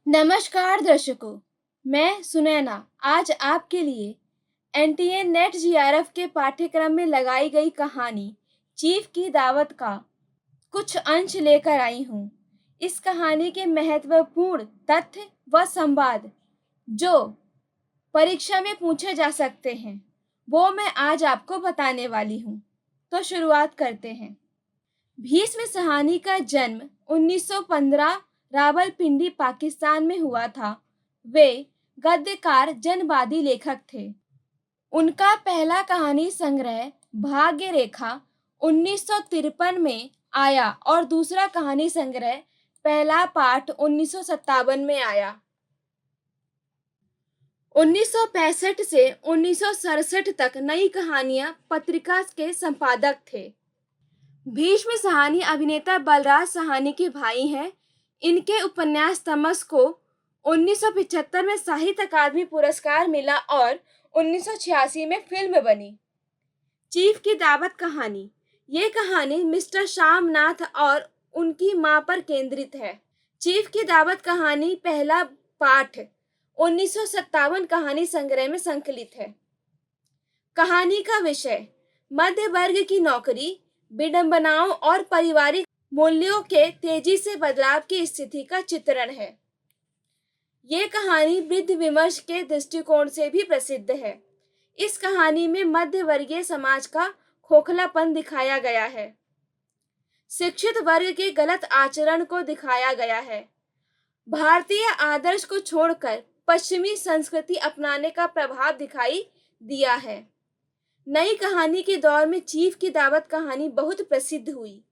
नमस्कार दर्शकों, मैं सुनैना आज आपके लिए एनटीए नेट जीआरएफ के पाठ्यक्रम में लगाई गई कहानी चीफ की दावत का कुछ अंश लेकर आई हूँ। इस कहानी के महत्वपूर्ण तथ्य व संवाद जो परीक्षा में पूछे जा सकते हैं, वो मैं आज आपको बताने वाली हूँ। तो शुरुआत करते हैं। भीष्म साहनी का जन्म 1915 रावलपिंडी पाकिस्तान में हुआ था। वे गद्यकार जनवादी लेखक थे। उनका पहला कहानी संग्रह भाग्य रेखा 1953 में आया और दूसरा कहानी संग्रह पहला पाठ 1957 में आया। 1965 से 1967 तक नई कहानियां पत्रिका के संपादक थे। भीष्म साहनी अभिनेता बलराज साहनी के भाई हैं। इनके उपन्यास तमस को 1975 में साहित्य अकादमी पुरस्कार मिला और 1986 में फिल्म बनी। चीफ की दावत कहानी, ये कहानी मिस्टर श्यामनाथ और उनकी मां पर केंद्रित है। चीफ की दावत कहानी पहला पाठ 1957 कहानी संग्रह में संकलित है। कहानी का विषय मध्य वर्ग की नौकरी, विडंबनाओं और पारिवारिक मूल्यों के तेजी से बदलाव की स्थिति का चित्रण है। ये कहानी वृद्ध विमर्श के दृष्टिकोण से भी प्रसिद्ध है। इस कहानी में मध्य वर्गीय समाज का खोखलापन दिखाया गया है। शिक्षित वर्ग के गलत आचरण को दिखाया गया है। भारतीय आदर्श को छोड़कर पश्चिमी संस्कृति अपनाने का प्रभाव दिखाई दिया है। नई कहानी के दौर में चीफ की दावत कहानी बहुत प्रसिद्ध हुई।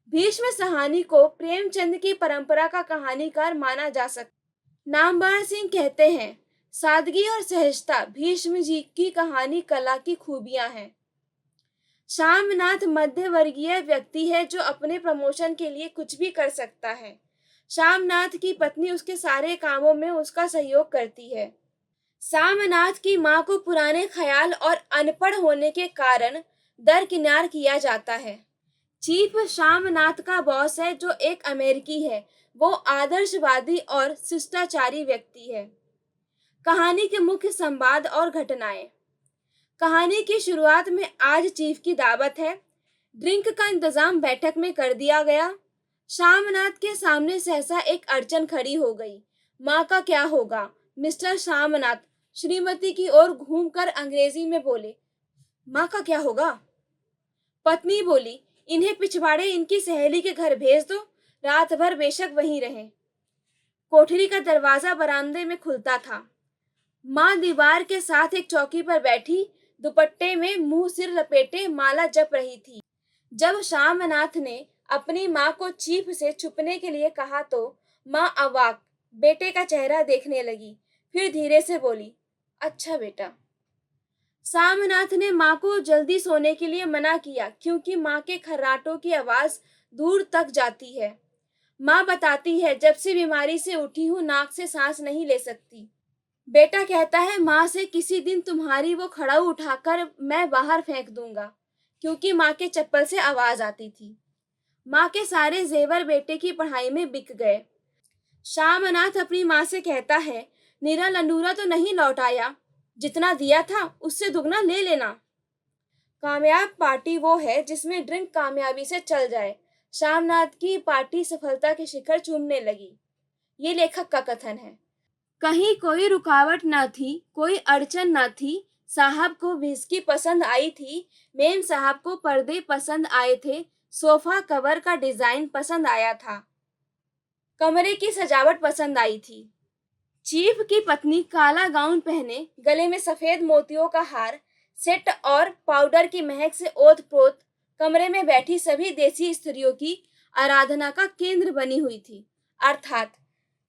भीष्म साहनी को प्रेमचंद की परंपरा का कहानीकार माना जा सकता। नामवर सिंह कहते हैं, सादगी और सहजता भीष्म जी की कहानी कला की खूबियां हैं। श्यामनाथ मध्य वर्गीय व्यक्ति है जो अपने प्रमोशन के लिए कुछ भी कर सकता है। श्यामनाथ की पत्नी उसके सारे कामों में उसका सहयोग करती है। श्यामनाथ की मां को पुराने ख्याल और अनपढ़ होने के कारण दरकिनार किया जाता है। चीफ श्यामनाथ का बॉस है जो एक अमेरिकी है। वो आदर्शवादी और शिष्टाचारी व्यक्ति है। कहानी के मुख्य संवाद और घटनाएं। कहानी की शुरुआत में आज चीफ की दावत है। ड्रिंक का इंतजाम बैठक में कर दिया गया। श्यामनाथ के सामने सहसा एक अड़चन खड़ी हो गई। माँ का क्या होगा? मिस्टर श्यामनाथ श्रीमती की ओर घूमकर अंग्रेजी में बोले, माँ का क्या होगा? पत्नी बोली, इन्हें पिछवाड़े इनकी सहेली के घर भेज दो, रात भर बेशक वहीं रहें। कोठरी का दरवाजा बरामदे में खुलता था। माँ दीवार के साथ एक चौकी पर बैठी दुपट्टे में मुंह सिर लपेटे माला जप रही थी। जब श्यामनाथ ने अपनी माँ को चीफ से छुपने के लिए कहा तो माँ अवाक बेटे का चेहरा देखने लगी। फिर धीरे से बोली, अच्छा बेटा। श्यामनाथ ने माँ को जल्दी सोने के लिए मना किया क्योंकि माँ के खर्राटों की आवाज दूर तक जाती है। माँ बताती है, जब से बीमारी से उठी हूँ नाक से सांस नहीं ले सकती। बेटा कहता है माँ से, किसी दिन तुम्हारी वो खड़ाऊ उठाकर मैं बाहर फेंक दूंगा, क्योंकि माँ के चप्पल से आवाज आती थी। माँ के सारे जेवर बेटे की पढ़ाई में बिक गए। श्यामनाथ अपनी माँ से कहता है, नीरा लंडूरा तो नहीं लौट आया, जितना दिया था उससे दुगना ले लेना। कामयाब पार्टी वो है जिसमें ड्रिंक कामयाबी से चल जाए। श्यामनाथ की पार्टी सफलता के शिखर चूमने लगी। ये लेखक का कथन है। कहीं कोई रुकावट न थी, कोई अड़चन न थी। साहब को विस्की पसंद आई थी, मेम साहब को पर्दे पसंद आए थे, सोफा कवर का डिजाइन पसंद आया था, कमरे की सजावट पसंद आई थी। चीफ की पत्नी काला गाउन पहने, गले में सफेद मोतियों का हार, सेट और पाउडर की महक से ओत-प्रोत कमरे में बैठी सभी देसी स्त्रियों की आराधना का केंद्र बनी हुई थी। अर्थात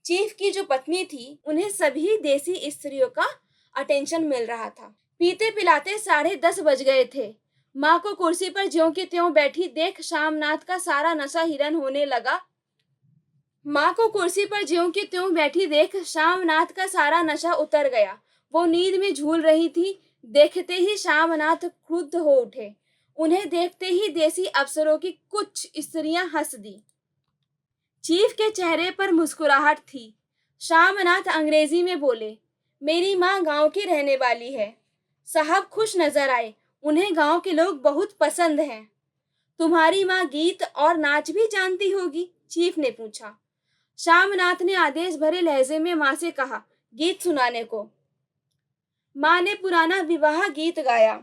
चीफ की जो पत्नी थी, उन्हें सभी देसी स्त्रियों का अटेंशन मिल रहा था। पीते पिलाते 10:30 बज गए थे। माँ को कुर्सी पर ज्यों की त्यों बैठी देख श्यामनाथ का सारा नशा हिरन होने लगा। माँ को कुर्सी पर ज्यों की त्यों बैठी देख श्यामनाथ का सारा नशा उतर गया। वो नींद में झूल रही थी। देखते ही श्यामनाथ क्रुद्ध हो उठे। उन्हें देखते ही देसी अफसरों की कुछ स्त्रियां हंस दी। चीफ के चेहरे पर मुस्कुराहट थी। श्यामनाथ अंग्रेजी में बोले, मेरी माँ गांव की रहने वाली है। साहब खुश नजर आए, उन्हें गांव के लोग बहुत पसंद हैं। तुम्हारी माँ गीत और नाच भी जानती होगी? चीफ ने पूछा। श्यामनाथ ने आदेश भरे लहजे में माँ से कहा, गीत सुनाने को। माँ ने पुराना विवाह गीत गाया।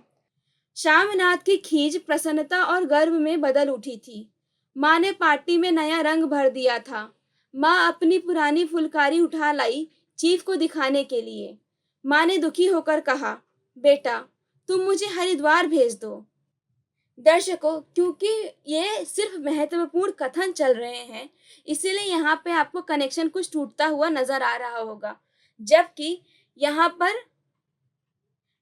श्यामनाथ की खीज प्रसन्नता और गर्व में बदल उठी थी। माँ ने पार्टी में नया रंग भर दिया था। माँ अपनी पुरानी फुलकारी उठा लाई चीफ को दिखाने के लिए। माँ ने दुखी होकर कहा, बेटा तुम मुझे हरिद्वार भेज दो। दर्शकों, क्योंकि ये सिर्फ महत्वपूर्ण कथन चल रहे हैं, इसीलिए यहाँ पे आपको कनेक्शन कुछ टूटता हुआ नजर आ रहा होगा। जबकि यहाँ पर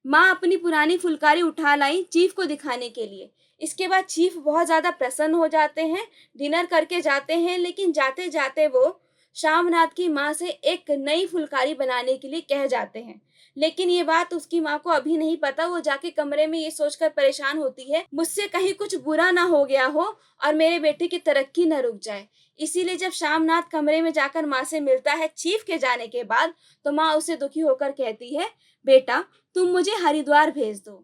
माँ अपनी पुरानी फुलकारी उठा लाई चीफ को दिखाने के लिए। इसके बाद चीफ बहुत ज्यादा प्रसन्न हो जाते हैं, डिनर करके जाते हैं, लेकिन जाते जाते वो श्यामनाथ की माँ से एक नई फुलकारी बनाने के लिए कह जाते हैं। लेकिन ये बात उसकी माँ को अभी नहीं पता। वो जाके कमरे में ये सोचकर परेशान होती है, मुझसे कहीं कुछ बुरा ना हो गया हो और मेरे बेटे की तरक्की न रुक जाए। इसीलिए जब श्यामनाथ कमरे में जाकर माँ से मिलता है चीफ के जाने के बाद, तो माँ उसे दुखी होकर कहती है, बेटा तुम मुझे हरिद्वार भेज दो।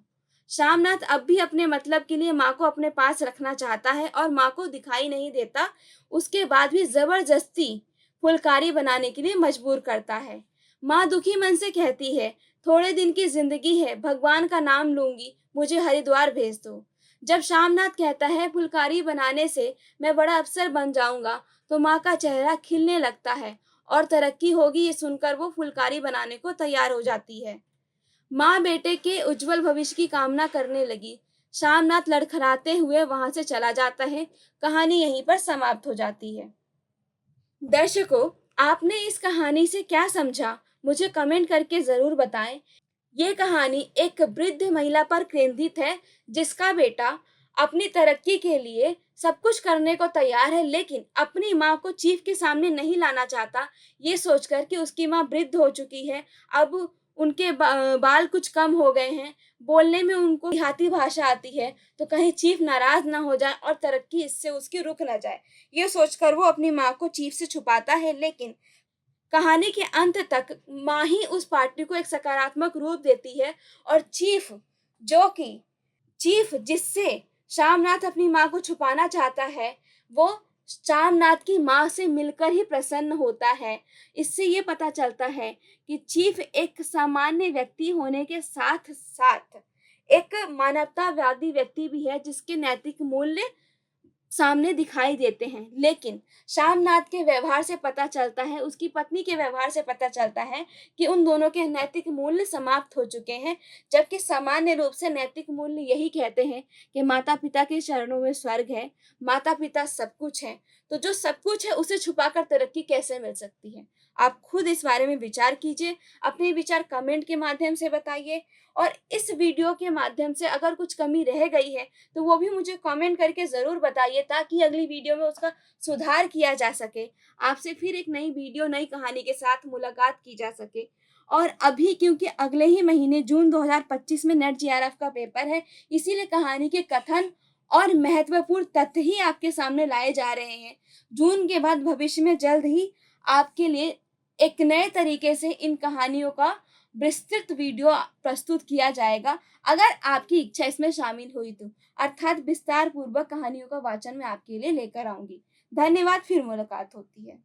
श्यामनाथ अब भी अपने मतलब के लिए माँ को अपने पास रखना चाहता है और माँ को दिखाई नहीं देता। उसके बाद भी जबरदस्ती फुलकारी बनाने के लिए मजबूर करता है। माँ दुखी मन से कहती है, थोड़े दिन की जिंदगी है, भगवान का नाम लूंगी, मुझे हरिद्वार भेज दो। जब श्यामनाथ कहता है फुलकारी बनाने से मैं बड़ा अफसर बन जाऊंगा, तो माँ का चेहरा खिलने लगता है और तरक्की होगी ये सुनकर वो फुलकारी बनाने को तैयार हो जाती है। माँ बेटे के उज्जवल भविष्य की कामना करने लगी। श्यामनाथ लड़खड़ाते हुए वहां से चला जाता है। कहानी यहीं पर समाप्त हो जाती है। दर्शकों, आपने इस कहानी से क्या समझा, मुझे कमेंट करके जरूर बताएं। ये कहानी एक वृद्ध महिला पर केंद्रित है, जिसका बेटा अपनी तरक्की के लिए सब कुछ करने को तैयार है, लेकिन अपनी माँ को चीफ के सामने नहीं लाना चाहता, ये सोचकर कि उसकी माँ वृद्ध हो चुकी है। अब उनके बाल कुछ कम हो गए हैं, बोलने में उनको देहाती भाषा आती है, तो कहीं चीफ नाराज ना हो जाए और तरक्की इससे उसकी रुक ना जाए। ये सोचकर वो अपनी माँ को चीफ से छुपाता है, लेकिन कहानी के अंत तक माँ ही उस पार्टी को एक सकारात्मक रूप देती है और जो कि चीफ जिससे श्यामनाथ अपनी माँ को छुपाना चाहता है, वो श्यामनाथ की माँ से मिलकर ही प्रसन्न होता है। इससे ये पता चलता है कि चीफ एक सामान्य व्यक्ति होने के साथ साथ एक मानवतावादी व्यक्ति भी है, जिसके नैतिक मूल्य सामने दिखाई देते हैं। लेकिन श्यामनाथ के व्यवहार से पता चलता है, उसकी पत्नी के व्यवहार से पता चलता है कि उन दोनों के नैतिक मूल्य समाप्त हो चुके हैं। जबकि सामान्य रूप से नैतिक मूल्य यही कहते हैं कि माता पिता के चरणों में स्वर्ग है, माता पिता सब कुछ है। तो जो सब कुछ है उसे छुपाकर तरक्की कैसे मिल सकती है? आप खुद इस बारे में विचार कीजिए, अपने विचार कमेंट के माध्यम से बताइए। और इस वीडियो के माध्यम से अगर कुछ कमी रह गई है, तो वो भी मुझे कमेंट करके ज़रूर बताइए, ताकि अगली वीडियो में उसका सुधार किया जा सके। आपसे फिर एक नई वीडियो, नई कहानी के साथ मुलाकात की जा सके। और अभी क्योंकि अगले ही महीने जून 2025 में नेट जीआरएफ का पेपर है, इसीलिए कहानी के कथन और महत्वपूर्ण तथ्य ही आपके सामने लाए जा रहे हैं। जून के बाद भविष्य में जल्द ही आपके लिए एक नए तरीके से इन कहानियों का विस्तृत वीडियो प्रस्तुत किया जाएगा, अगर आपकी इच्छा इसमें शामिल हुई तो। अर्थात विस्तार पूर्वक कहानियों का वाचन मैं आपके लिए लेकर आऊंगी। धन्यवाद, फिर मुलाकात होती है।